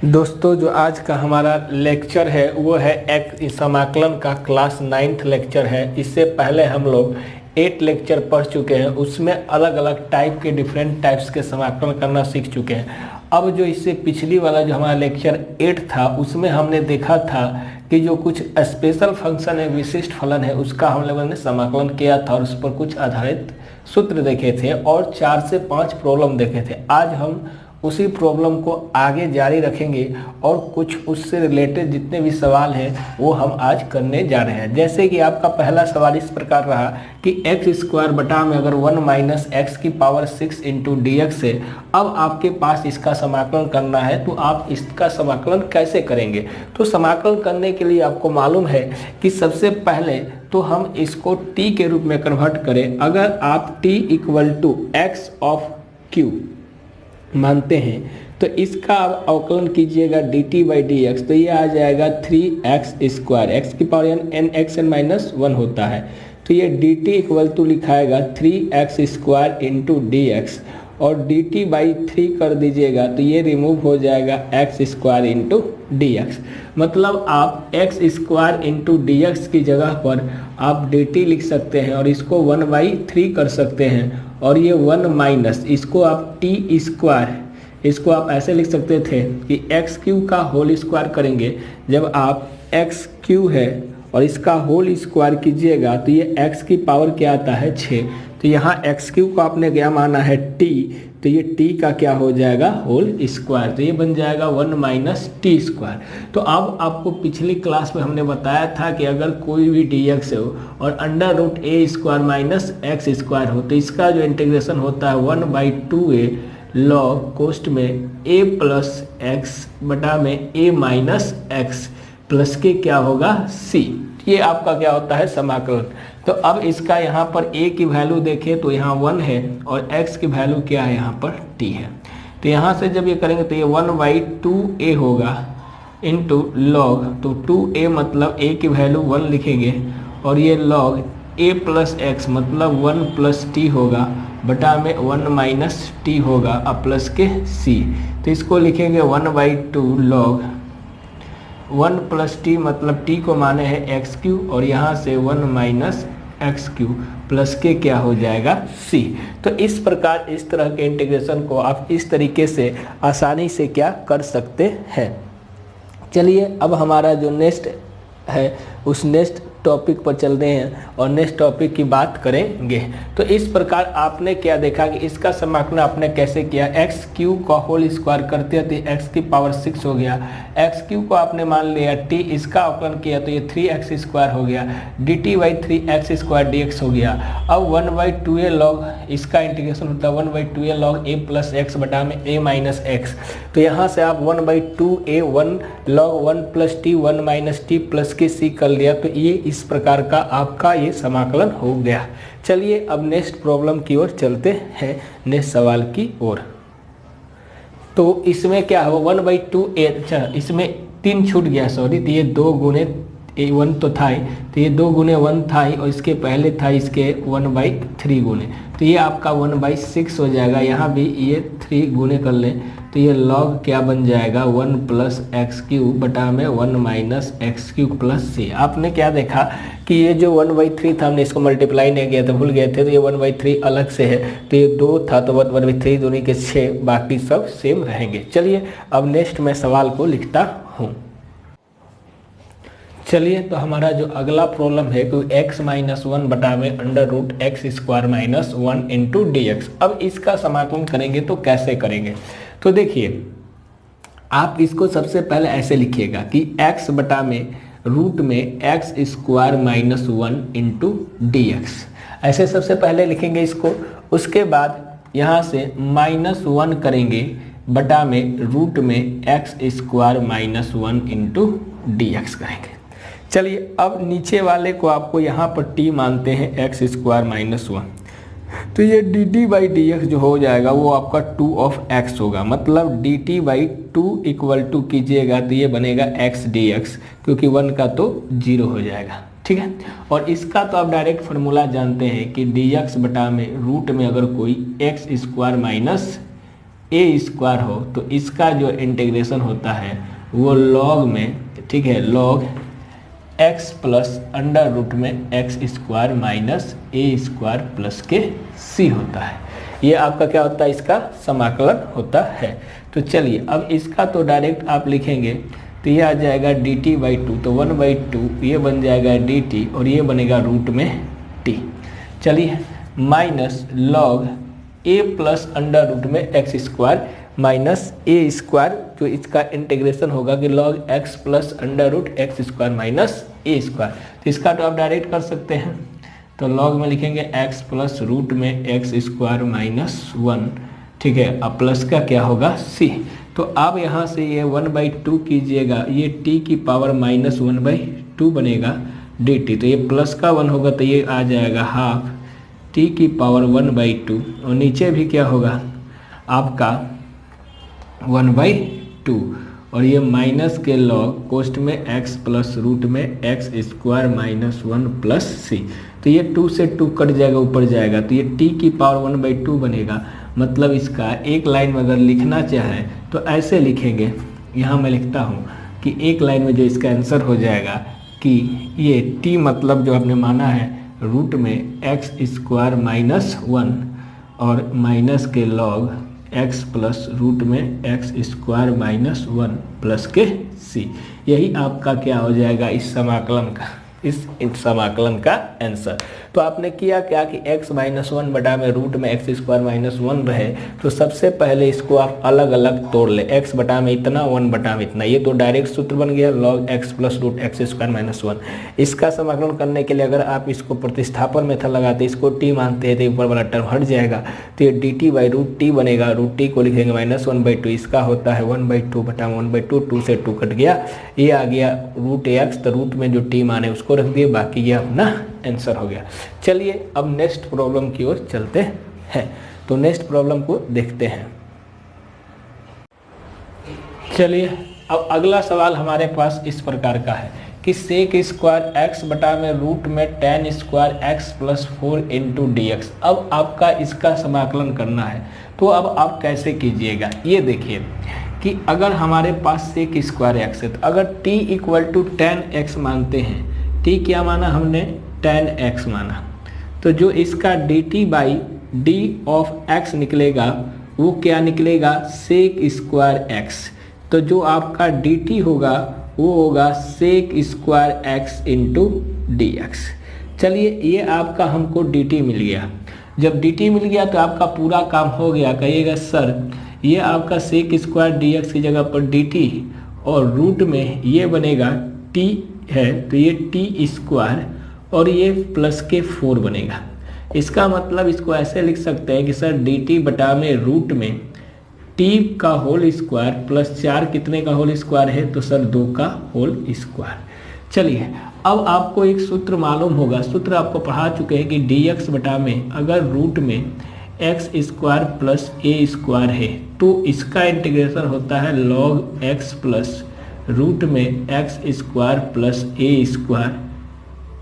दोस्तों जो आज का हमारा लेक्चर है वो है एक समाकलन का क्लास 9th लेक्चर है। इससे पहले हम लोग 8 लेक्चर पढ़ चुके हैं, उसमें अलग अलग टाइप के डिफरेंट टाइप्स के समाकलन करना सीख चुके हैं। अब जो इससे पिछली वाला जो हमारा लेक्चर 8 था उसमें हमने देखा था कि जो कुछ स्पेशल फंक्शन है, विशिष्ट फलन है, उसका हम लोगों ने समाकलन किया था और उस पर कुछ आधारित सूत्र देखे थे और 4 से 5 प्रॉब्लम देखे थे। आज हम उसी प्रॉब्लम को आगे जारी रखेंगे और कुछ उससे रिलेटेड जितने भी सवाल हैं वो हम आज करने जा रहे हैं। जैसे कि आपका पहला सवाल इस प्रकार रहा कि एक्स स्क्वायर बटा में अगर 1 माइनस एक्स की पावर 6 इंटू डी एक्स है, अब आपके पास इसका समाकलन करना है, तो आप इसका समाकलन कैसे करेंगे? तो समाकलन करने के लिए आपको मालूम है कि सबसे पहले तो हम इसको t के रूप में कन्वर्ट करें। अगर आप t equal to x of q मानते हैं तो इसका आप अवकलन कीजिएगा dt बाई डी एक्स, तो ये आ जाएगा 3x स्क्वायर, एक्स की power n x n minus 1 होता है, तो ये dt इक्वल टू लिखाएगा 3x square into d x और dt बाई 3 कर दीजिएगा तो ये रिमूव हो जाएगा x square into d x. मतलब आप x square into d x की जगह पर आप dt लिख सकते हैं और इसको 1/3 कर सकते हैं और ये 1 माइनस इसको आप t स्क्वायर, इसको आप ऐसे लिख सकते थे कि एक्स क्यू का होल स्क्वायर करेंगे। जब आप एक्स क्यू है और इसका होल स्क्वायर कीजिएगा तो ये x की पावर क्या आता है 6, तो यहाँ एक्स क्यू को आपने क्या माना है t, तो ये t का क्या हो जाएगा होल स्क्वायर, तो ये बन जाएगा 1 माइनस टी स्क्वायर। तो अब आपको पिछली क्लास में हमने बताया था कि अगर कोई भी dx हो और under root a square minus x square हो तो इसका जो इंटीग्रेशन होता है 1/2a लॉग कोष्ट में a प्लस एक्स बटा में a माइनस एक्स प्लस के क्या होगा c, ये आपका क्या होता है समाकलन। तो अब इसका यहाँ पर a की वैल्यू देखें तो यहाँ 1 है और x की वैल्यू क्या है यहाँ पर t है, तो यहाँ से जब ये करेंगे तो ये 1/2a होगा इंटू लॉग, तो 2a मतलब a की वैल्यू 1 लिखेंगे और ये लॉग a प्लस एक्स मतलब 1 प्लस टी होगा बटा में 1 माइनस टी होगा अब प्लस के c, तो इसको लिखेंगे 1/2 लॉग 1 प्लस टी मतलब t को माने हैं एक्स क्यू और यहाँ से 1 माइनस एक्स क्यू प्लस के क्या हो जाएगा c। तो इस प्रकार इस तरह के इंटीग्रेशन को आप इस तरीके से आसानी से क्या कर सकते हैं। चलिए अब हमारा जो नेक्स्ट है उस नेक्स्ट टॉपिक पर चल रहे हैं और नेक्स्ट टॉपिक की बात करेंगे। तो इस प्रकार आपने क्या देखा कि इसका समाकलन आपने कैसे किया, एक्स क्यू का होल स्क्वायर करते हैं तो एक्स की पावर 6 हो गया, एक्स क्यू को आपने मान लिया t, इसका अवकलन किया तो ये 3x स्क्वायर हो गया, dt by 3x square dx हो गया। अब 1/2a लॉग इसका इंटीग्रेशन होता है 1/2a log a plus x बटा में a माइनस एक्स, तो यहाँ से आप 1/2a 1 log 1 plus T 1 minus T plus के c कर लिया, तो ये इस प्रकार का आपका ये समाकलन हो गया। चलिए अब नेक्स्ट प्रॉब्लम की ओर चलते हैं, नेक्स्ट सवाल की ओर। तो इसमें क्या हो 1/2a, अच्छा इसमें 3 छूट गया सॉरी, तो ये 2 गुने 1 तो था ही, तो ये 2 गुने 1 था ही और इसके पहले था इसके 1/3 गुने, तो ये आपका 1/6 हो जाएगा। यहाँ भी ये 3 गुने कर लें तो ये लॉग क्या बन जाएगा 1 प्लस एक्स क्यू बटा में 1 minus x Q plus c। आपने क्या देखा कि ये जो 1/3 था हमने इसको मल्टीप्लाई नहीं किया था, भूल गए थे, तो ये 1/3 अलग से है, तो ये 2 था तो 1/3 दोनों के 6, बाकी सब सेम रहेंगे। चलिए अब नेक्स्ट मैं सवाल को लिखता हूँ। चलिए तो हमारा जो अगला प्रॉब्लम है कि x माइनस 1 बटा में under root x square minus 1 into d x. अब इसका समाकलन करेंगे तो कैसे करेंगे? तो देखिए आप इसको सबसे पहले ऐसे लिखिएगा कि x बटा में रूट में x square minus 1 into d x, ऐसे सबसे पहले लिखेंगे इसको। उसके बाद यहाँ से -1 करेंगे बटा में रूट में x square minus 1 into d x करेंगे। चलिए अब नीचे वाले को आपको यहाँ पर t मानते हैं एक्स स्क्वायर माइनस 1, तो ये dt बाई डी एक्स जो हो जाएगा वो आपका 2 ऑफ x होगा, मतलब dt बाई 2 इक्वल टू कीजिएगा तो ये बनेगा x dx, क्योंकि 1 का तो 0 हो जाएगा, ठीक है। और इसका तो आप डायरेक्ट फार्मूला जानते हैं कि dx बटा में रूट में अगर कोई एक्स स्क्वायर माइनस ए स्क्वायर हो तो इसका जो इंटीग्रेशन होता है वो लॉग में, ठीक है, log x plus under root में एक्स स्क्वायर माइनस ए स्क्वायर प्लस के सी होता है। ये आपका क्या होता है, इसका समाकलन होता है। तो चलिए अब इसका तो डायरेक्ट आप लिखेंगे तो ये आ जाएगा डी टी बाई टू, तो 1/2 ये बन जाएगा डी टी और ये बनेगा रूट में टी। चलिए minus log a plus under root में एक्स स्क्वायर माइनस ए स्क्वायर, जो इसका इंटीग्रेशन होगा कि log x plus under root x square minus ए स्क्वायर। तो इसका तो आप डायरेक्ट कर सकते हैं, तो लॉग में लिखेंगे एक्स प्लस रूट में एक्स स्क्वायर माइनस 1, ठीक है, अब प्लस का क्या होगा सी। तो आप यहाँ से ये 1/2 कीजिएगा, ये टी की पावर माइनस 1/2 बनेगा डी टी, तो ये प्लस का 1 होगा तो ये आ जाएगा हाफ टी की पावर 1/2 और नीचे भी क्या होगा आपका 1/2 और ये माइनस के लॉग कोष्ट में x प्लस रूट में x square minus 1 plus c, तो ये 2 से 2 कट जाएगा, ऊपर जाएगा तो ये t की पावर 1/2 बनेगा। मतलब इसका एक लाइन में अगर लिखना चाहे तो ऐसे लिखेंगे, यहाँ मैं लिखता हूँ कि एक लाइन में जो इसका आंसर हो जाएगा कि ये t मतलब जो आपने माना है रूट में एक्स स्क्वायर माइनस 1 और माइनस के लॉग x प्लस रूट में एक्स स्क्वायर माइनस 1 प्लस के सी, यही आपका क्या हो जाएगा इस समाकलन का आंसर। तो आपने किया क्या कि x माइनस 1 बटा में रूट में एक्स स्क्वायर माइनस 1 रहे, तो सबसे पहले इसको आप अलग अलग तोड़ ले, x बटा में इतना 1 बटा में इतना, ये तो डायरेक्ट सूत्र बन गया log x plus root x square minus 1। इसका समाकलन करने के लिए अगर आप इसको प्रतिस्थापन मेथड लगाते, इसको t मानते हैं तो ऊपर वाला टर्म हट जाएगा, तो ये d t by root t बनेगा, रूट टी को लिखेंगे माइनस 1/2, इसका होता है 1/2 बटा 1/2, 2 से 2 कट गया, ये आ गया रूट एक्स, तो रूट में जो टी माने उसको रख दिए, बाकी ये अपना आंसर हो गया। चलिए अब नेक्स्ट प्रॉब्लम की ओर चलते हैं, तो नेक्स्ट प्रॉब्लम को देखते हैं। चलिए अब अगला सवाल हमारे पास इस प्रकार का है कि सेक स्क्वायर एक्स बटा में रूट में ten square x plus 4 into d x. अब आपका इसका समाकलन करना है, तो अब आप कैसे कीजिएगा, ये देखिए कि अगर हमारे पास सेक स्क्वायर एक्स है तो अगर t इक्वल टू 10x मानते हैं, t क्या माना हमने 10x माना, तो जो इसका dt by D of x निकलेगा वो क्या निकलेगा सेक स्क्वायर x, तो जो आपका dt होगा वो होगा sec square x into d x. चलिए ये आपका हमको dt मिल गया, जब dt मिल गया तो आपका पूरा काम हो गया। कहिएगा सर ये आपका सेक स्क्वायर डी एक्स की जगह पर dt और रूट में ये बनेगा t है तो ये टी स्क्वायर और ये प्लस के 4 बनेगा। इसका मतलब इसको ऐसे लिख सकते हैं कि सर डी टी बटा में रूट में टी का होल स्क्वायर प्लस 4 कितने का होल स्क्वायर है, तो सर 2 का होल स्क्वायर। चलिए अब आपको एक सूत्र मालूम होगा, सूत्र आपको पढ़ा चुके हैं कि डी एक्स बटा में अगर रूट में एक्स स्क्वायर प्लस ए स्क्वायर है तो इसका इंटीग्रेशन होता है लॉग एक्स प्लस रूट में एक्स स्क्वायर प्लस ए स्क्वायर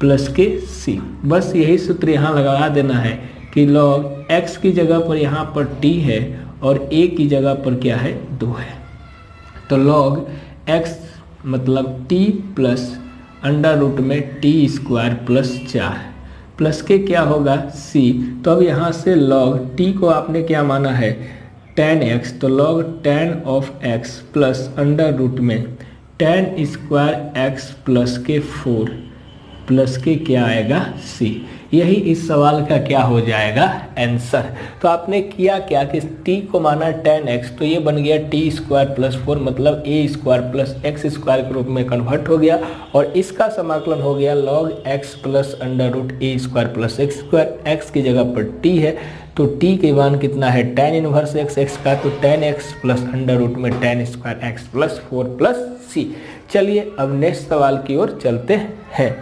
प्लस के सी। बस यही सूत्र यहाँ लगा देना है कि लॉग एक्स की जगह पर यहाँ पर टी है और ए की जगह पर क्या है 2 है, तो लॉग एक्स मतलब टी प्लस अंडर रूट में टी स्क्वायर प्लस 4 प्लस के क्या होगा सी। तो अब यहाँ से लॉग टी को आपने क्या माना है 10x, तो log 10 of x plus under root में 10 स्क्वायर एक्स प्लस के 4 प्लस के क्या आएगा सी, यही इस सवाल का क्या हो जाएगा आंसर। तो आपने किया क्या कि t को माना 10x, तो ये बन गया टी स्क्वायर प्लस 4 मतलब ए स्क्वायर प्लस एक्स स्क्वायर के रूप में कन्वर्ट हो गया और इसका समाकलन हो गया log x plus under root a square plus x square. X की जगह पर t है तो t के मान कितना है tan इनवर्स x का, तो 10x प्लस अंडर रूट में 10 स्क्वायर एक्स प्लस 4 प्लस सी। चलिए अब नेक्स्ट सवाल की ओर चलते हैं।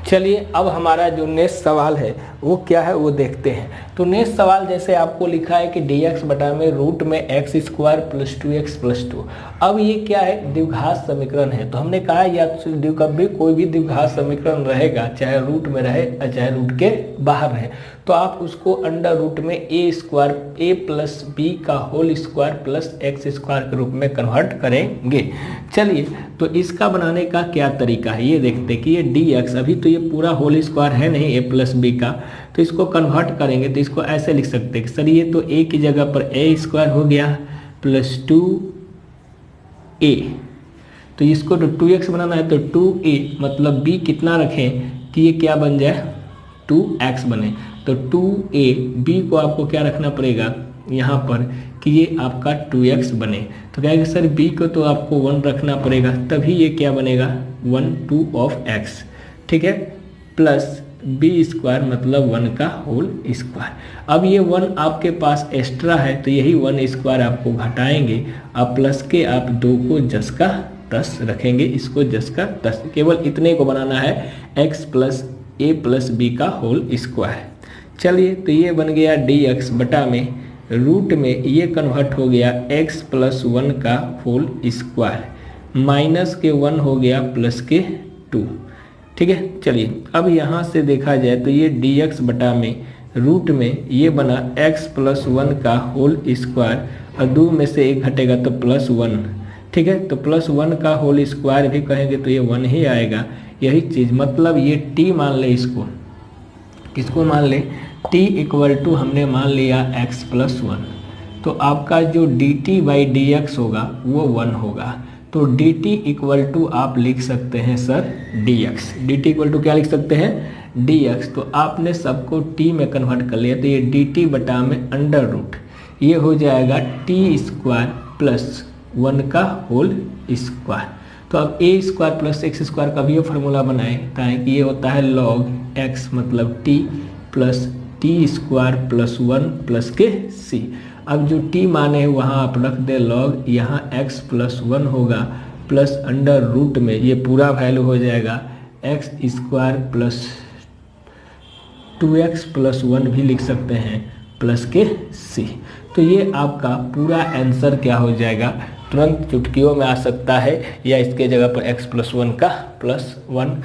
चलिए अब हमारा जो नेक्स्ट सवाल है वो क्या है वो देखते हैं। तो नेक्स्ट सवाल जैसे आपको लिखा है कि dx बटा में रूट में x square plus 2x plus 2। अब ये क्या है, द्विघात समीकरण है। तो हमने कहा या कभी कोई भी द्विघात समीकरण रहेगा, चाहे रूट में रहे या चाहे रूट के बाहर रहे, तो आप उसको अंडर रूट में a square a plus b का whole square plus x square के रूप में कन्वर्ट करेंगे। चलिए तो इसका बनाने का क्या तरीका है ये देखते हैं कि ये dx अभी तो ये पूरा होल स्क्वायर है नहीं ए प्लस बी का, तो इसको कन्वर्ट करेंगे तो इसको ऐसे लिख सकते हैं कि सर ये तो a की जगह पर a स्क्वायर हो गया प्लस 2a, तो इसको तो 2x बनाना है तो 2a मतलब b कितना रखें कि ये क्या बन जाए 2x बने। तो 2a b को आपको क्या रखना पड़ेगा यहाँ पर कि ये आपका 2x बने। तो कहेगा सर b को तो आपको 1 रखना पड़ेगा तभी ये क्या बनेगा 1 2 ऑफ x, ठीक है, प्लस बी स्क्वायर मतलब 1 का होल स्क्वायर। अब ये 1 आपके पास एक्स्ट्रा है तो यही 1 स्क्वायर आपको घटाएंगे, अब प्लस के आप 2 को जस का तस रखेंगे, इसको जस का तस, केवल इतने को बनाना है x प्लस ए प्लस बी का होल स्क्वायर। चलिए तो ये बन गया dx बटा में रूट में ये कन्वर्ट हो गया x प्लस 1 का होल स्क्वायर माइनस के 1 हो गया प्लस के 2, ठीक है। चलिए अब यहाँ से देखा जाए तो ये dx बटा में रूट में ये बना x प्लस 1 का होल स्क्वायर और 2 में से 1 घटेगा तो प्लस 1, ठीक है। तो प्लस 1 का होल स्क्वायर भी कहेंगे तो ये 1 ही आएगा, यही चीज़ मतलब ये t मान ले, इसको किसको मान ले t इक्वल टू हमने मान लिया x प्लस 1, तो आपका जो dt बाई dx होगा वो 1 होगा। तो dt इक्वल टू आप लिख सकते हैं sir dx, dt equal to क्या लिख सकते हैं dx। तो आपने सबको t में कन्वर्ट कर लिया तो ये dt बटा में अंडर रूट ये हो जाएगा t स्क्वायर प्लस 1 का होल स्क्वायर। तो अब a square plus x square का भी ये फार्मूला बनाए ताकि ये होता है log x मतलब t plus T square plus 1 plus के c। अब जो t माने वहाँ आप रख दे log, यहाँ x प्लस 1 होगा प्लस अंडर रूट में ये पूरा वैल्यू हो जाएगा x square plus 2x plus 1 भी लिख सकते हैं प्लस के c। तो ये आपका पूरा आंसर क्या हो जाएगा, तुरंत चुटकियों में आ सकता है या इसके जगह पर x प्लस 1 का प्लस 1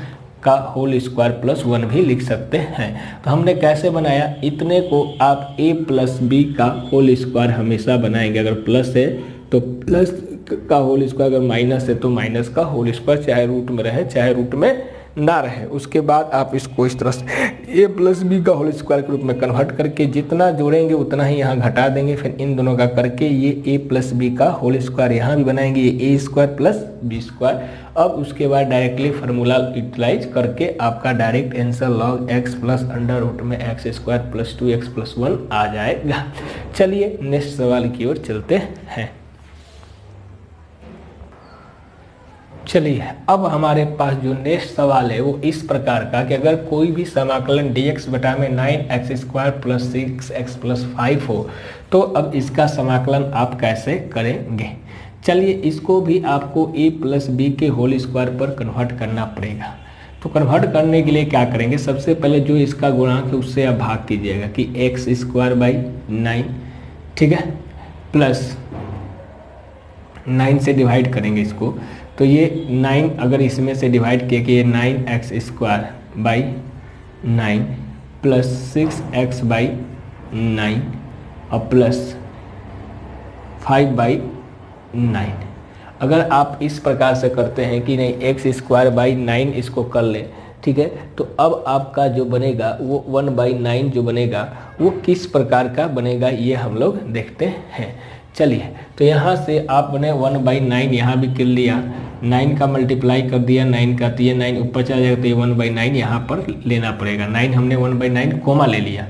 का होल स्क्वायर प्लस 1 भी लिख सकते हैं। तो हमने कैसे बनाया, इतने को आप a प्लस बी का होल स्क्वायर हमेशा बनाएंगे, अगर प्लस है तो प्लस का होल स्क्वायर, अगर माइनस है तो माइनस का होल स्क्वायर, चाहे रूट में रहे चाहे रूट में ना रहे। उसके बाद आप इसको इस तरह से a प्लस बी का होल स्क्वायर के रूप में कन्वर्ट करके जितना जोड़ेंगे उतना ही यहाँ घटा देंगे, फिर इन दोनों का करके ये a प्लस बी का होल स्क्वायर यहाँ भी बनाएंगे, ये a square plus b square. अब उसके बाद डायरेक्टली फार्मूला यूटिलाइज करके आपका direct answer log x plus under root में x square plus 2x plus 1 आ जाएगा। चलिए नेक्स्ट सवाल की ओर चलते हैं। चलिए अब हमारे पास जो नेक्स्ट सवाल है वो इस प्रकार का कि अगर कोई भी समाकलन dx बटा में 9x square plus 6x plus 5 हो तो अब इसका समाकलन आप कैसे करेंगे। चलिए इसको भी आपको a प्लस बी के होल स्क्वायर पर कन्वर्ट करना पड़ेगा। तो कन्वर्ट करने के लिए क्या करेंगे, सबसे पहले जो इसका गुणांक है उससे आप भाग कीजिएगा कि x स्क्वायर बाई 9, ठीक है, प्लस 9 से डिवाइड करेंगे इसको, तो ये 9 अगर इसमें से डिवाइड किए कि ये 9x square by 9 plus 6x by 9 और प्लस 5 बाई 9। अगर आप इस प्रकार से करते हैं कि नहीं x स्क्वायर बाई 9 इसको कर लें, ठीक है, तो अब आपका जो बनेगा वो 1/9 जो बनेगा वो किस प्रकार का बनेगा ये हम लोग देखते हैं। चलिए तो यहाँ से आपने 1/9 यहाँ भी कर लिया, 9 का मल्टीप्लाई कर दिया 9 का, तो ये 9 ऊपर चला जाएगा तो ये 1/9 यहाँ पर लेना पड़ेगा। 9 हमने 1/9 कोमा ले लिया,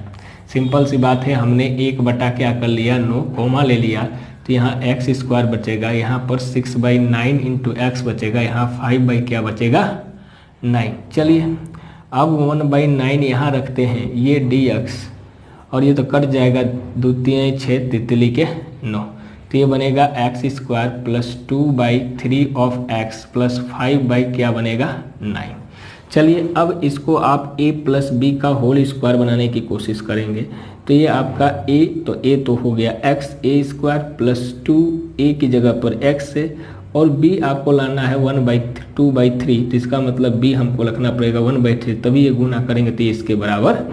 सिंपल सी बात है, हमने 1 बटा क्या कर लिया 9 कोमा ले लिया, तो यहाँ एक्स स्क्वायर बचेगा, यहाँ पर 6/9 इंटू एक्स बचेगा, यहाँ 5 क्या बचेगा 9। चलिए अब 1/9 यहाँ रखते हैं, ये dx और ये तो कट जाएगा, 2 3 6 तितली के 9, तो ये बनेगा x square plus 2/3 of x plus 5 क्या बनेगा 9। चलिए अब इसको आप a प्लस बी का होल स्क्वायर बनाने की कोशिश करेंगे। तो ये आपका a तो हो गया x a square plus 2a की जगह पर x है, और b आपको लाना है 1/2/3, तो इसका मतलब b हमको रखना पड़ेगा 1/3, तभी ये गुना करेंगे तो ये इसके बराबर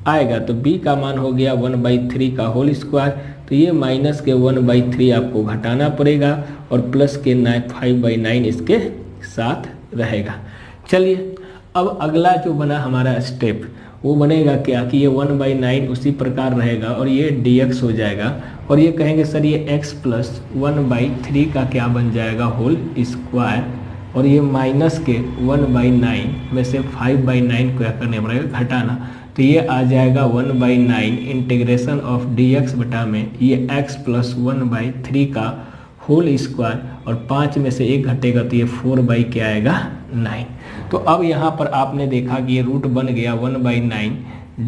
आएगा। तो b का मान हो गया 1/3 का होल स्क्वायर, तो ये माइनस के 1/3 आपको घटाना पड़ेगा और प्लस के 5/9 इसके साथ रहेगा। चलिए अब अगला जो बना हमारा स्टेप वो बनेगा क्या कि ये 1/9 उसी प्रकार रहेगा और ये dx हो जाएगा, और ये कहेंगे सर ये x प्लस 1/3 का क्या बन जाएगा होल स्क्वायर, और ये माइनस के 1/9 में से 5/9 क्या करने पड़ेगा घटाना, तो ये आ जाएगा 1/9 इंटीग्रेशन ऑफ dx बटा में ये x प्लस 1/3 का होल स्क्वायर, और 5 में से 1 घटेगा तो ये 4 क्या आएगा 9। तो अब यहाँ पर आपने देखा कि ये रूट बन गया 1/9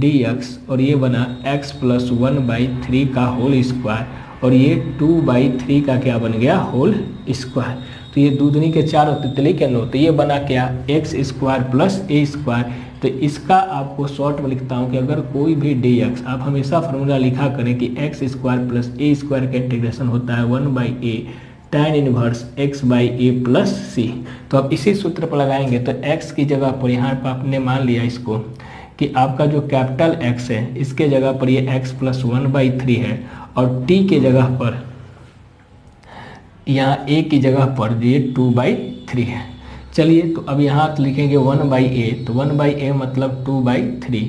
dx, और ये बना x प्लस 1/3 का होल स्क्वायर, और ये 2/3 का क्या बन गया होल स्क्वायर। तो ये दूधनी के 4 और तितली के 9, तो ये बना क्या x square plus a square. तो इसका आपको शॉर्ट में लिखता हूँ कि अगर कोई भी dx, आप हमेशा फार्मूला लिखा करें कि x square plus a square का इंटीग्रेशन होता है 1/a tan inverse x by a plus c. तो आप इसी सूत्र पर लगाएंगे तो x की जगह पर यहाँ पर आपने मान लिया इसको कि आपका जो कैपिटल x है इसके जगह पर ये x प्लस 1/3 है, और t के जगह पर यहाँ a की जगह पर ये 2/3 है। चलिए तो अब यहाँ लिखेंगे 1/a, तो 1/a मतलब 2/3,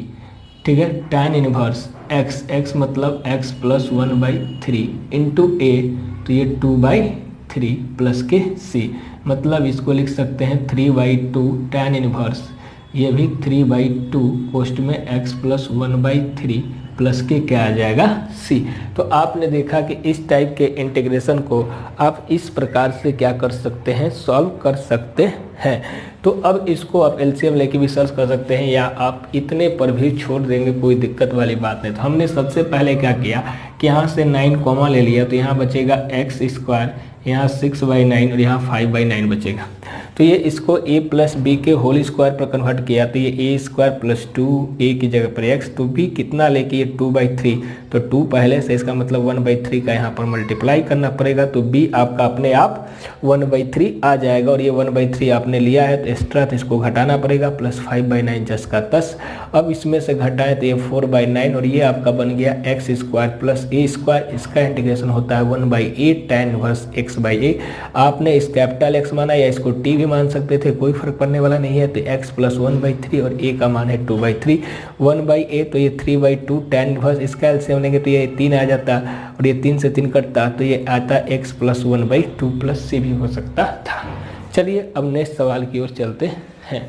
ठीक है। tan इनवर्स x मतलब x प्लस 1/3 इंटू a, तो ये 2/3 प्लस के c, मतलब इसको लिख सकते हैं 3/2 tan इनवर्स, ये भी 3/2 पोस्ट में x प्लस 1/3 प्लस के क्या आ जाएगा c। तो आपने देखा कि इस टाइप के इंटीग्रेशन को आप इस प्रकार से क्या कर सकते हैं सॉल्व कर सकते हैं। तो अब इसको आप एलसीएम लेके भी सर्च कर सकते हैं, या आप इतने पर भी छोड़ देंगे, कोई दिक्कत वाली बात नहीं। तो हमने सबसे पहले क्या किया कि यहाँ से 9 कॉमा ले लिया, तो यहाँ बचेगा x स्क्वायर, यहाँ 6/9 और यहाँ 5/9 बचेगा। तो ये इसको a प्लस बी के होल स्क्वायर पर कन्वर्ट किया, तो ये a स्क्वायर प्लस 2a की जगह पर x, तो b कितना लेके ये 2/3, तो 2 पहले से, इसका मतलब 1/3 का यहाँ पर मल्टीप्लाई करना पड़ेगा, तो b आपका अपने आप 1/3 आ जाएगा। और ये 1/3 आपने लिया है तो एक्स्ट्रा, तो इसको घटाना पड़ेगा, प्लस 5/9 10 का 10। अब इसमें से घटाएं तो ये 4/9, और ये आपका बन गया x square plus a square, इसका इंटीग्रेशन होता है 1/a tan inverse x by a. आपने इस कैपिटल x माना या इसको t भी मान सकते थे, कोई फर्क पड़ने वाला नहीं है। तो x प्लस 1/3 और a का मान है 2/3, 1/a तो ये 3/2 tan इनवर्स, इसका एलसीएम लेंगे तो ये 3 आ जाता, और ये 3 से 3 कटता, तो ये आता x प्लस 1/2 प्लस c भी हो सकता था। चलिए अब नेक्स्ट सवाल की ओर चलते हैं।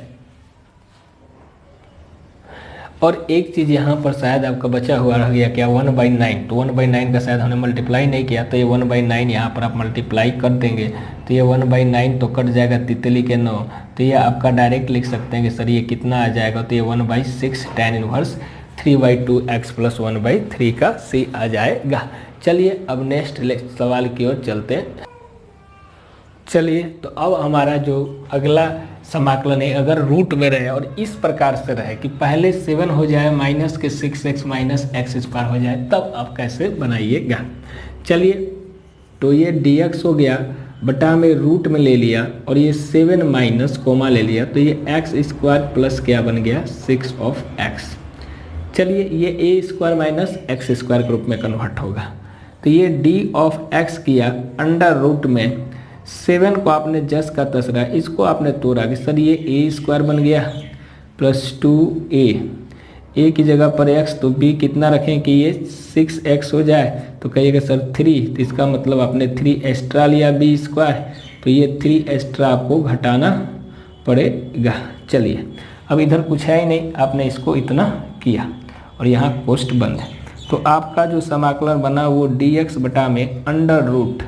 और एक चीज़ यहाँ पर शायद आपका बचा हुआ रह गया क्या 1/9, तो 1/9 का शायद हमने मल्टीप्लाई नहीं किया, तो ये 1/9 यहाँ पर आप मल्टीप्लाई कर देंगे तो ये 1/9 तो कट जाएगा तितली के 9, तो ये आपका डायरेक्ट लिख सकते हैं कि सर ये कितना आ जाएगा, तो ये 1/6 tan इनवर्स 3/2 x प्लस 1/3 का c आ जाएगा। चलिए अब नेक्स्ट सवाल की ओर चलते हैं। चलिए तो अब हमारा जो अगला समाकलन है, अगर रूट में रहे और इस प्रकार से रहे कि पहले 7 हो जाए माइनस के 6x माइनस एक्स स्क्वायर हो जाए, तब आप कैसे बनाइएगा। चलिए तो ये dx हो गया, बटा में रूट में ले लिया, और ये 7 माइनस कोमा ले लिया, तो ये एक्स स्क्वायर प्लस क्या बन गया 6 ऑफ x। चलिए ये a square minus x square के रूप में कन्वर्ट होगा, तो ये d ऑफ x किया अंडर रूट में 7 को आपने जस का तस रहा, इसको आपने तोड़ा कि सर ये a स्क्वायर बन गया प्लस 2a की जगह पर x, तो b कितना रखें कि ये 6x हो जाए, तो कहिएगा सर 3, तो इसका मतलब आपने 3 एक्स्ट्रा लिया b स्क्वायर, तो ये 3 एक्स्ट्रा आपको घटाना पड़ेगा। चलिए अब इधर कुछ है ही नहीं, आपने इसको इतना किया और यहाँ कोष्ट बंद है, तो आपका जो समाकलन बना वो dx बटा में अंडर रूट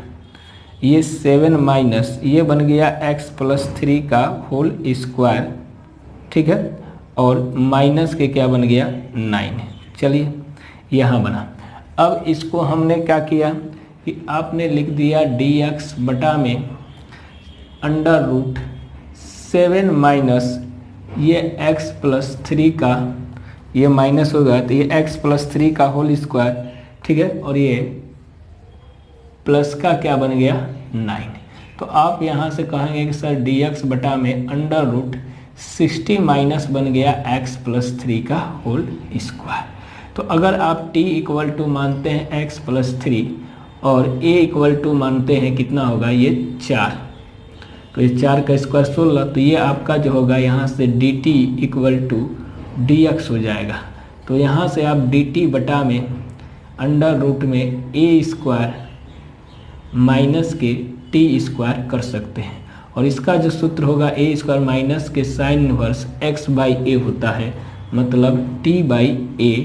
ये 7 माइनस ये बन गया x प्लस 3 का होल स्क्वायर, ठीक है, और माइनस के क्या बन गया 9। चलिए यहाँ बना। अब इसको हमने क्या किया कि आपने लिख दिया dx बटा में अंडर रूट 7 माइनस ये x प्लस 3 का ये माइनस होगा तो ये x प्लस 3 का होल स्क्वायर, ठीक है, और ये प्लस का क्या बन गया 9। तो आप यहाँ से कहेंगे कि सर dx बटा में अंडर रूट 60 माइनस बन गया x प्लस 3 का होल स्क्वायर। तो अगर आप t इक्वल टू मानते हैं x प्लस 3 और a इक्वल टू मानते हैं कितना होगा ये 4, तो ये 4 का स्क्वायर 16, तो ये आपका जो होगा यहाँ से dt इक्वल टू dx हो जाएगा। तो यहाँ से आप dt बटा में अंडर रूट में a स्क्वायर माइनस के टी स्क्वायर कर सकते हैं, और इसका जो सूत्र होगा a स्क्वायर माइनस के साइन इनवर्स x बाई ए होता है, मतलब t बाई ए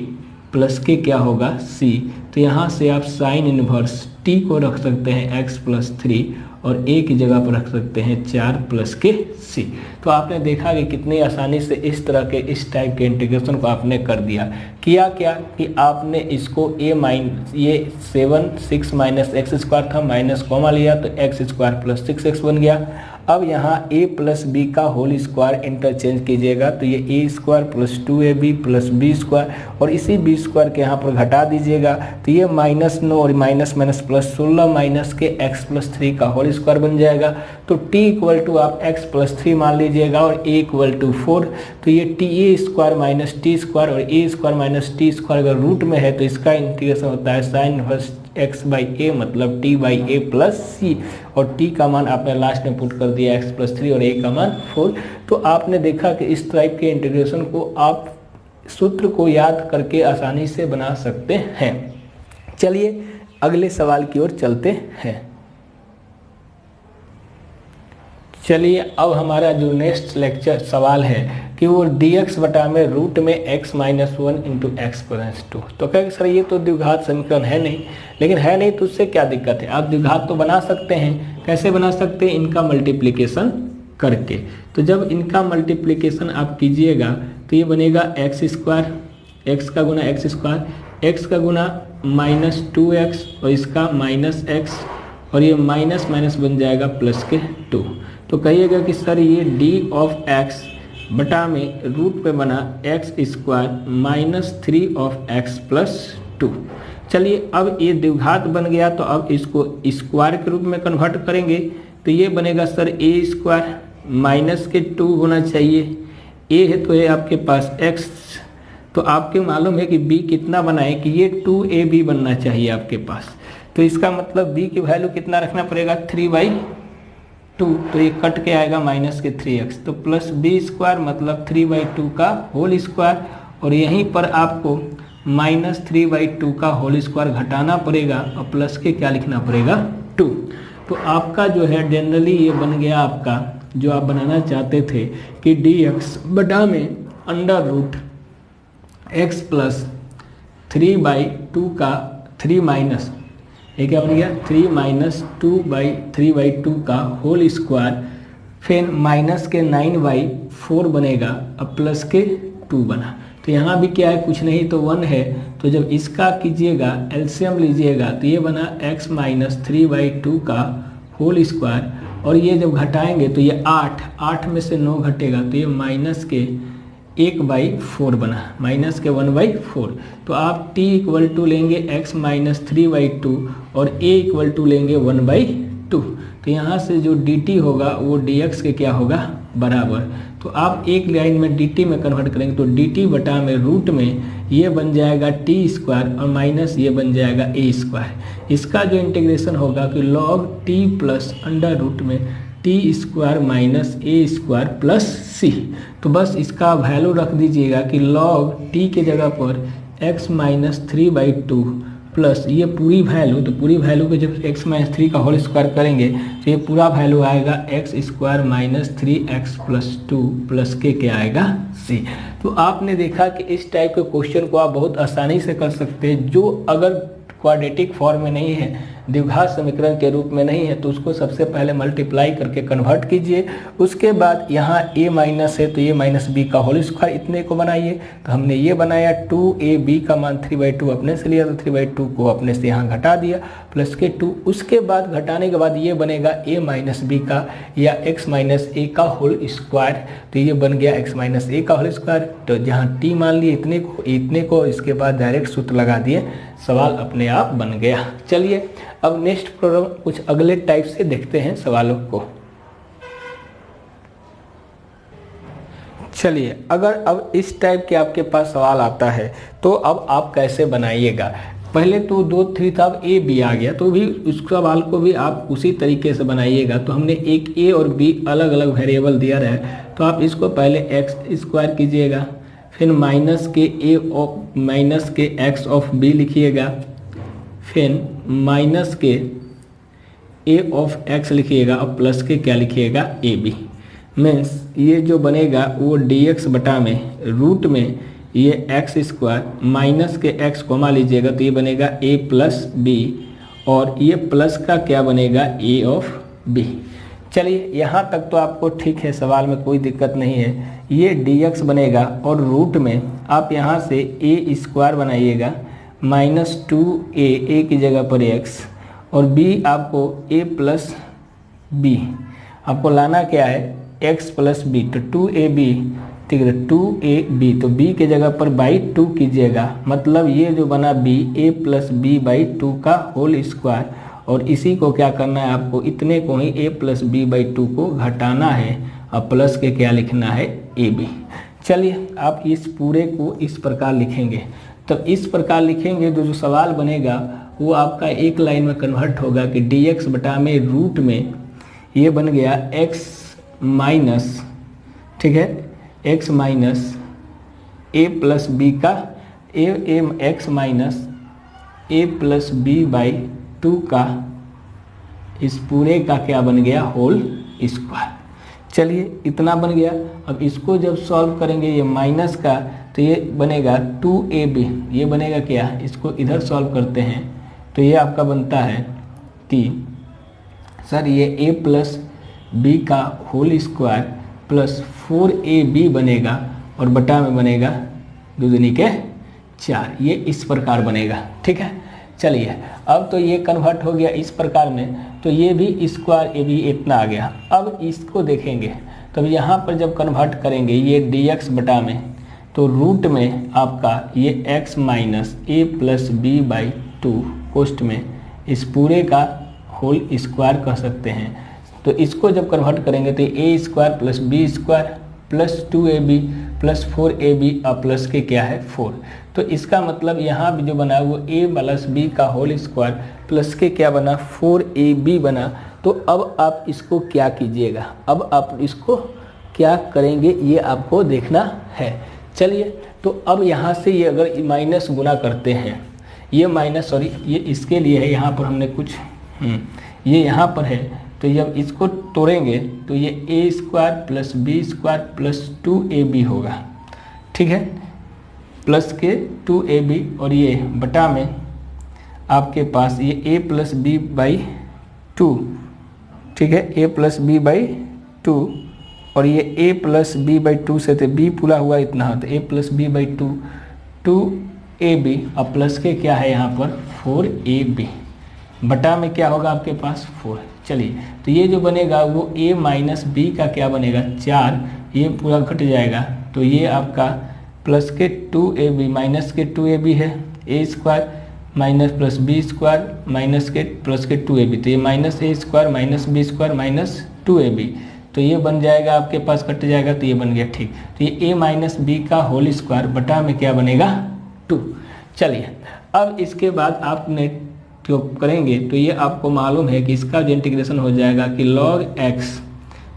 प्लस के क्या होगा c। तो यहाँ से आप साइन इनवर्स t को रख सकते हैं x प्लस 3 और a की जगह पर रख सकते हैं 4 प्लस के c। तो आपने देखा कि कितनी आसानी से इस तरह के इस टाइप के इंटीग्रेशन को आपने कर दिया। किया क्या कि आपने इसको ये 7 6 माइनस एक्स स्क्वायर था, माइनस कॉमा लिया तो एक्स स्क्वायर प्लस 6x बन गया। अब यहाँ a प्लस बी का होल स्क्वायर इंटरचेंज कीजिएगा तो ये a square plus 2ab plus b square, और इसी बी स्क्वायर के यहाँ पर घटा दीजिएगा तो ये -9 और माइनस माइनस प्लस 16 माइनस के x प्लस 3 का होल स्क्वायर बन जाएगा। तो t इक्वल टू आप x प्लस 3 मान लीजिएगा और a इक्वल टू 4, तो ये ta square minus T square और a square minus T square अगर रूट में है तो इसका इंटीग्रेशन होता है साइन इनवर्स x बाई ए मतलब t बाई ए प्लस सी, और t का मान आपने लास्ट में पुट कर दिया x प्लस 3 और a का मान 4। तो आपने देखा कि इस टाइप के इंटीग्रेशन को आप सूत्र को याद करके आसानी से बना सकते हैं। चलिए अगले सवाल की ओर चलते हैं। चलिए अब हमारा जो नेक्स्ट लेक्चर सवाल है कि वो dx बटा में रूट में x minus 1 into x plus 2। तो कहेंगे सर ये तो द्विघात समीकरण है नहीं, लेकिन है नहीं तो उससे क्या दिक्कत है, आप द्विघात तो बना सकते हैं। कैसे बना सकते हैं, इनका मल्टीप्लिकेशन करके। तो जब इनका मल्टीप्लिकेशन आप कीजिएगा तो ये बनेगा एक्स स्क्वायर, एक्स का गुना एक्स स्क्वायर, एक्स का गुना माइनस 2x और इसका माइनस एक्स, और ये माइनस माइनस बन जाएगा प्लस के 2। तो कहिएगा कि सर ये d ऑफ x बटा में रूट पे बना x square minus 3 of x plus 2। चलिए अब ये द्विघात बन गया तो अब इसको स्क्वायर के रूप में कन्वर्ट करेंगे तो ये बनेगा सर a स्क्वायर माइनस के 2 होना चाहिए, a है तो ये आपके पास x, तो आपके मालूम है कि b कितना बना है कि ये 2ab बनना चाहिए आपके पास। तो इसका मतलब b की वैल्यू कितना रखना पड़ेगा 3/2, तो ये कट के आएगा माइनस के 3x, तो प्लस बी स्क्वायर मतलब 3/2 का होल स्क्वायर, और यहीं पर आपको माइनस 3/2 का होल स्क्वायर घटाना पड़ेगा और प्लस के क्या लिखना पड़ेगा 2। तो आपका जो है जनरली ये बन गया आपका जो आप बनाना चाहते थे कि dx बटा में अंडर रूट x प्लस 3/2 का 3 माइनस ये क्या बन गया 3 माइनस 2/3/2 का होल स्क्वायर, फिर माइनस के 9/4 बनेगा अब प्लस के 2 बना। तो यहाँ भी क्या है कुछ नहीं तो 1 है, तो जब इसका कीजिएगा एलसीएम लीजिएगा तो ये बना x माइनस 3/2 का होल स्क्वायर, और ये जब घटाएंगे तो ये 8 में से 9 घटेगा तो ये माइनस के 1/4 बना, माइनस के 1/4। तो आप t इक्वल टू लेंगे x माइनस 3/2 और a इक्वल टू लेंगे 1/2। तो यहाँ से जो dt होगा वो dx के क्या होगा बराबर। तो आप एक लाइन में dt में कन्वर्ट करेंगे तो dt बटा में रूट में ये बन जाएगा t स्क्वायर और माइनस ये बन जाएगा a स्क्वायर। इसका जो इंटीग्रेशन होगा कि log t plus under root में टी स्क्वायर माइनस ए स्क्वायर प्लस सी। तो बस इसका वैल्यू रख दीजिएगा कि log टी के जगह पर x माइनस 3/2 प्लस ये पूरी वैल्यू, तो पूरी वैल्यू को जब x माइनस 3 का होल स्क्वायर करेंगे तो ये पूरा वैल्यू आएगा x square minus 3x plus 2 plus के क्या आएगा c। तो आपने देखा कि इस टाइप के क्वेश्चन को आप बहुत आसानी से कर सकते हैं, जो अगर क्वाड्रेटिक फॉर्म में नहीं है द्विघात समीकरण के रूप में नहीं है तो उसको सबसे पहले मल्टीप्लाई करके कन्वर्ट कीजिए। उसके बाद यहाँ a माइनस है तो a माइनस बी का होल स्क्वायर इतने को बनाइए। तो हमने ये बनाया 2ab का मान 3/2 अपने से लिया तो 3/2 को अपने से यहाँ घटा दिया प्लस के 2। उसके बाद घटाने के बाद ये बनेगा a माइनस बी का या x माइनस ए का होल स्क्वायर। तो ये बन गया x माइनस ए का होल स्क्वायर। तो जहाँ t मान लिए इतने को इसके बाद डायरेक्ट सूत्र लगा दिए, सवाल अपने आप बन गया। चलिए अब नेक्स्ट प्रॉब्लम कुछ अगले टाइप से देखते हैं सवालों को। चलिए अगर अब इस टाइप के आपके पास सवाल आता है तो अब आप कैसे बनाइएगा। पहले तो 2 3 था, अब ए बी आ गया तो भी उस सवाल को भी आप उसी तरीके से बनाइएगा। तो हमने एक ए और बी अलग अलग वेरिएबल दिया रहा तो आप इसको पहले एक्स स्क्वायर कीजिएगा, फिर माइनस के एक्स ऑफ बी लिखिएगा, फिर माइनस के ए ऑफ एक्स लिखिएगा और प्लस के क्या लिखिएगा ए बी। मीन्स ये जो बनेगा वो dx बटा में रूट में ये एक्स स्क्वायर माइनस के एक्स को मान लीजिएगा तो ये बनेगा a प्लस बी और ये प्लस का क्या बनेगा a ऑफ b। चलिए यहाँ तक तो आपको ठीक है, सवाल में कोई दिक्कत नहीं है। ये dx बनेगा और रूट में आप यहाँ से a स्क्वायर बनाइएगा माइनस 2a की जगह पर x और b आपको a प्लस बी आपको लाना क्या है x प्लस बी। तो 2ab ठीक है 2ab तो b के जगह पर बाई 2 कीजिएगा, मतलब ये जो बना b a plus b by 2 का होल स्क्वायर। और इसी को क्या करना है आपको, इतने को ही a प्लस बी बाई 2 को घटाना है और प्लस के क्या लिखना है ab। चलिए आप इस पूरे को इस प्रकार लिखेंगे। तो इस प्रकार लिखेंगे तो जो सवाल बनेगा वो आपका एक लाइन में कन्वर्ट होगा कि dx बटा में रूट में ये बन गया x माइनस ठीक है x minus a plus b का x minus a plus b by 2 का इस पूरे का क्या बन गया होल स्क्वायर। चलिए इतना बन गया। अब इसको जब सॉल्व करेंगे ये माइनस का तो ये बनेगा 2ab, ये बनेगा क्या, इसको इधर सॉल्व करते हैं तो ये आपका बनता है कि सर ये a प्लस बी का होल स्क्वायर प्लस 4ab बनेगा और बटा में बनेगा 2 दूनी के 4, ये इस प्रकार बनेगा। ठीक है चलिए अब तो ये कन्वर्ट हो गया इस प्रकार में, तो ये भी स्क्वायर ए भी इतना आ गया। अब इसको देखेंगे तब यहाँ पर जब कन्वर्ट करेंगे ये dx बटा में तो रूट में आपका ये x minus a plus b by 2 कोष्ट में इस पूरे का होल स्क्वायर कह सकते हैं। तो इसको जब कन्वर्ट करेंगे तो a square plus b square plus 2ab plus 4ab और प्लस के क्या है 4। तो इसका मतलब यहाँ भी जो बना वो a प्लस b का होल स्क्वायर प्लस के क्या बना 4ab बना। तो अब आप इसको क्या कीजिएगा, अब आप इसको क्या करेंगे ये आपको देखना है। चलिए तो अब यहाँ से ये अगर माइनस गुना करते हैं, ये माइनस सॉरी ये इसके लिए है, यहाँ पर हमने कुछ ये यहाँ पर है तो जब इसको तोड़ेंगे तो ये a square plus b square plus 2ab होगा। ठीक है प्लस के 2ab और ये बटा में आपके पास ये a प्लस बी बाई 2। ठीक है a प्लस बी बाई 2 और ये a प्लस बी बाई 2 से तो b पूरा हुआ इतना हो तो a plus b by 2 2ab और प्लस के क्या है यहाँ पर 4ab बटा में क्या होगा आपके पास 4। चलिए तो ये जो बनेगा वो a माइनस बी का क्या बनेगा 4, ये पूरा घट जाएगा तो ये आपका प्लस के 2ab माइनस के 2ab है a square minus plus b square minus के प्लस के 2ab तो ये minus a square minus b square minus 2ab तो ये बन जाएगा आपके पास कट जाएगा तो ये बन गया ठीक। तो ये a माइनस बी का होल स्क्वायर बटा में क्या बनेगा 2। चलिए अब इसके बाद आपने जो करेंगे तो ये आपको मालूम है कि इसका जो इंटीग्रेशन हो जाएगा कि log x,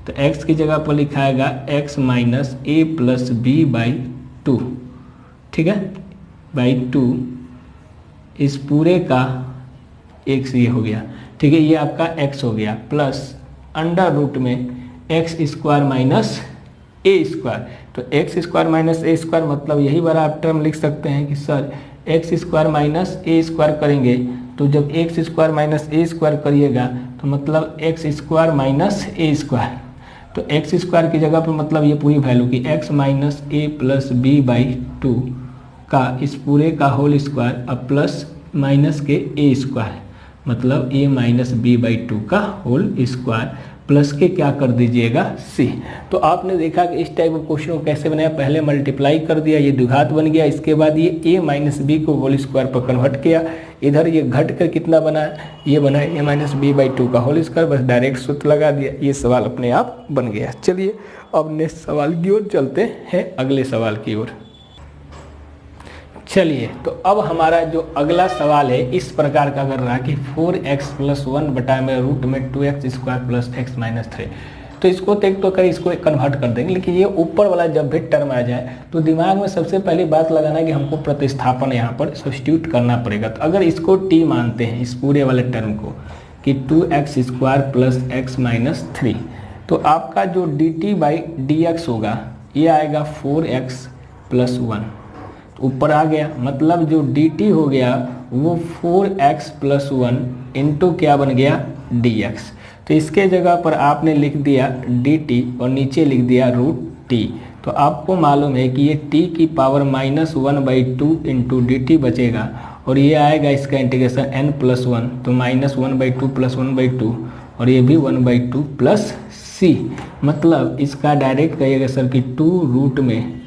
तो x की जगह पर लिखाएगा x minus a plus b by 2। ठीक है बाई 2 इस पूरे का x ये हो गया। ठीक है ये आपका x हो गया प्लस अंडर रूट में x स्क्वायर माइनस ए स्क्वायर। तो x स्क्वायर माइनस ए स्क्वायर मतलब यही बार आप टर्म लिख सकते हैं कि सर x स्क्वायर माइनस ए स्क्वायर करेंगे तो जब एक्स स्क्वायर माइनस ए स्क्वायर करिएगा तो मतलब एक्स स्क्वायर माइनस ए स्क्वायर, तो एक्स स्क्वायर की जगह पर मतलब ये पूरी वैल्यू की x minus a plus b by two का इस पूरे का होल स्क्वायर अब प्लस माइनस के ए स्क्वायर, मतलब ए माइनस बी बाई टू का होल स्क्वायर प्लस के क्या कर दीजिएगा सी। तो आपने देखा कि इस टाइप ऑफ क्वेश्चन को कैसे बनाया, पहले मल्टीप्लाई कर दिया, ये द्विघात बन गया, इसके बाद ये ए माइनस बी को होल स्क्वायर पर कन्वर्ट किया, इधर ये घट कर कितना बना, ये बना ए माइनस बी बाई टू का होल स्क्वायर, बस डायरेक्ट सूत्र लगा दिया, ये सवाल अपने आप बन गया। चलिए अब नेक्स्ट सवाल की ओर चलते हैं, अगले सवाल की ओर। चलिए तो अब हमारा जो अगला सवाल है इस प्रकार का कर रहा है कि 4x प्लस 1 बटा में रूट में 2x square plus x minus 3। तो इसको तो एक तो कर इसको कन्वर्ट कर देंगे, लेकिन ये ऊपर वाला जब भी टर्म आ जाए तो दिमाग में सबसे पहली बात लगाना है कि हमको प्रतिस्थापन यहाँ पर सब्स्टिट्यूट करना पड़ेगा। तो अगर इसको t मानते हैं इस पूरे वाले टर्म को कि 2x square plus x minus 3, तो आपका जो dt बाई dx होगा ये आएगा 4x प्लस 1, ऊपर आ गया, मतलब जो dt हो गया वो 4x प्लस 1 इंटू क्या बन गया dx। तो इसके जगह पर आपने लिख दिया dt और नीचे लिख दिया रूट t। तो आपको मालूम है कि ये t की पावर माइनस 1/2 इंटू dt बचेगा और ये आएगा इसका इंटीग्रेशन n प्लस 1, तो माइनस 1/2 प्लस 1/2 और ये भी 1/2 प्लस c, मतलब इसका डायरेक्ट कहिएगा सर कि 2 रूट में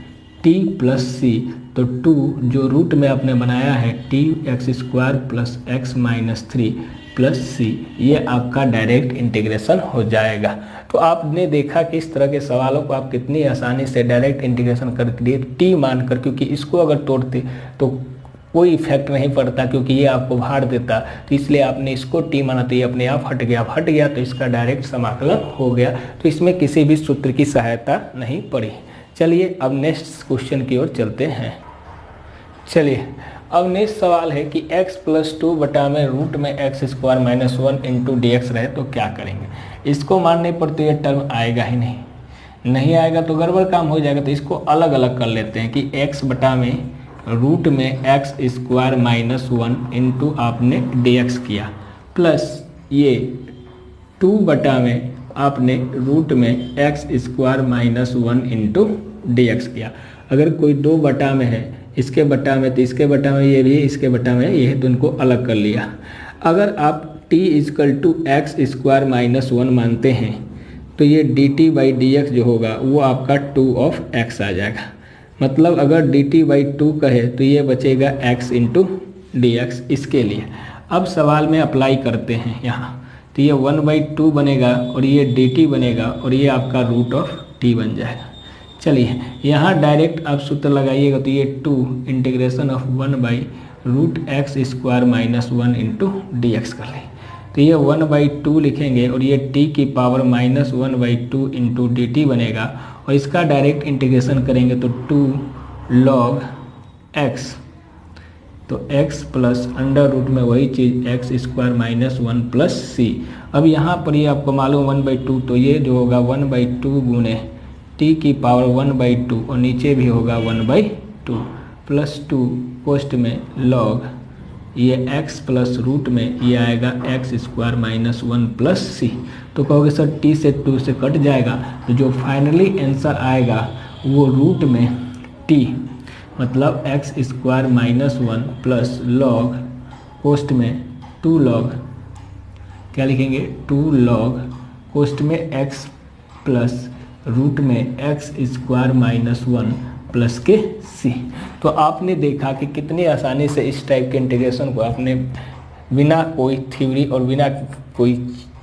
t प्लस c, तो 2 जो रूट में आपने बनाया है tx square plus x minus 3 plus c, ये आपका डायरेक्ट इंटीग्रेशन हो जाएगा। तो आपने देखा कि इस तरह के सवालों को आप कितनी आसानी से डायरेक्ट इंटीग्रेशन कर दिए t मानकर, क्योंकि इसको अगर तोड़ते तो कोई इफेक्ट नहीं पड़ता क्योंकि ये आपको भार देता, तो इसलिए आपने इसको t माना तो ये अपने आप हट गया, तो इसका डायरेक्ट समाकलन हो गया, तो इसमें किसी भी सूत्र की सहायता नहीं पड़ी। चलिए अब नेक्स्ट क्वेश्चन की ओर चलते हैं। चलिए अब नेक्स्ट सवाल है कि x प्लस 2 बटा में रूट में x square minus 1 into d x रहे तो क्या करेंगे। इसको मानने पर तो ये टर्म आएगा ही नहीं आएगा तो गड़बड़ काम हो जाएगा। तो इसको अलग अलग कर लेते हैं कि x बटा में रूट में x स्क्वायर माइनस 1 इंटू आपने डी एक्स किया, प्लस ये 2 बटा में आपने रूट में x square minus 1 into d x किया। अगर कोई 2 बटा में है, इसके बटा में तो इसके बटा में ये भी है, इसके बटा में ये है, तो इनको अलग कर लिया। अगर आप t equal to x square minus 1 मानते हैं तो ये dt बाई डी एक्स जो होगा वो आपका 2 ऑफ x आ जाएगा। मतलब अगर dt बाई 2 कहे तो ये बचेगा x इंटू डी एक्स। इसके लिए अब सवाल में अप्लाई करते हैं यहाँ, तो ये 1/2 बनेगा और ये dt बनेगा और ये आपका रूट ऑफ t बन जाएगा। चलिए यहाँ डायरेक्ट आप सूत्र लगाइएगा तो ये 2 integration of 1 by root x square minus 1 into d x कर लें, तो ये 1/2 लिखेंगे और ये t की power minus 1/2 into D T बनेगा और इसका डायरेक्ट इंटीग्रेशन करेंगे तो 2 log x, तो x प्लस अंडर रूट में वही चीज़ एक्स स्क्वायर माइनस 1 प्लस सी। अब यहाँ पर ये आपको मालूम 1/2, तो ये जो होगा 1/2 गुने t की पावर 1/2 और नीचे भी होगा 1/2 प्लस 2 पोस्ट में log ये x प्लस रूट में ये आएगा x square minus 1 plus c. तो कहोगे सर t से 2 से कट जाएगा, तो जो फाइनली आंसर आएगा वो रूट में t मतलब x square minus 1 plus log post में 2 log क्या लिखेंगे 2 log पोस्ट में x प्लस रूट में एक्स स्क्वायर माइनस 1 प्लस के सी। तो आपने देखा कि कितनी आसानी से इस टाइप के इंटीग्रेशन को आपने बिना कोई थ्योरी और बिना कोई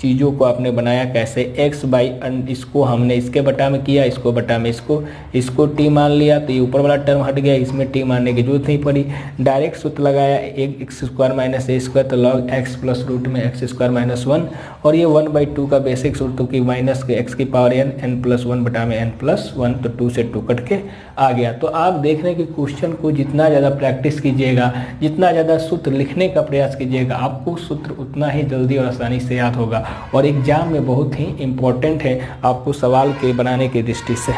चीज़ों को आपने बनाया कैसे। x बाई इसको हमने इसके बटा में किया, इसको बटा में इसको t मान लिया, तो ये ऊपर वाला टर्म हट गया, इसमें t मानने की जरूरत नहीं पड़ी। डायरेक्ट सूत्र लगाया एक्स स्क्वायर माइनस ए स्क्वायर, तो लॉग x प्लस रूट में एक्स स्क्वायर माइनस 1 और ये 1/2 का बेसिक सूत्र की माइनस के x की पावर n प्लस 1 बटा में n प्लस 1, तो 2 से 2 कट के आ गया। तो आप देख रहे हैं कि क्वेश्चन को जितना ज़्यादा प्रैक्टिस कीजिएगा, जितना ज़्यादा सूत्र लिखने का प्रयास कीजिएगा, आपको सूत्र उतना ही जल्दी और आसानी से याद होगा और एग्जाम में बहुत ही इम्पोर्टेंट है आपको सवाल के बनाने की दृष्टि से।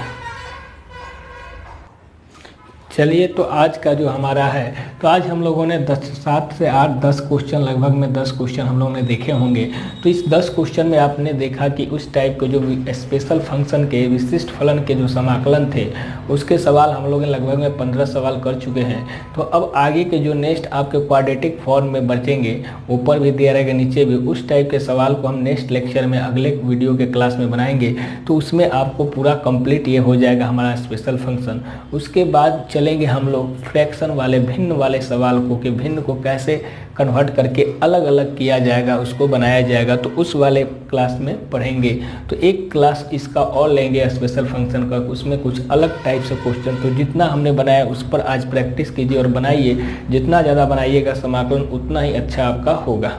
चलिए, तो आज का जो हमारा है, तो आज हम लोगों ने 7 से 8 10 क्वेश्चन, लगभग में 10 क्वेश्चन हम लोगों ने देखे होंगे। तो इस 10 क्वेश्चन में आपने देखा कि उस टाइप के जो स्पेशल फंक्शन के, विशिष्ट फलन के जो समाकलन थे, उसके सवाल हम लोग लगभग में 15 सवाल कर चुके हैं। तो अब आगे के जो नेक्स्ट आपके क्वाड्रेटिक फॉर्म में बचेंगे, ऊपर भी दिया रहेगा नीचे भी, उस टाइप के सवाल को हम नेक्स्ट लेक्चर में, अगले वीडियो के क्लास में बनाएंगे। तो उसमें आपको पूरा कंप्लीट ये हो जाएगा हमारा स्पेशल फंक्शन। उसके बाद चलेंगे हम लोग फ्रैक्शन वाले, भिन्न वाले सवाल को, कि भिन्न को कैसे कन्वर्ट करके अलग अलग किया जाएगा, उसको बनाया जाएगा। तो उस वाले क्लास में पढ़ेंगे। तो एक क्लास इसका और लेंगे स्पेशल फंक्शन का, उसमें कुछ अलग टाइप से क्वेश्चन। तो जितना हमने बनाया उस पर आज प्रैक्टिस कीजिए और बनाइए। जितना ज़्यादा बनाइएगा समाकलन, उतना ही अच्छा आपका होगा।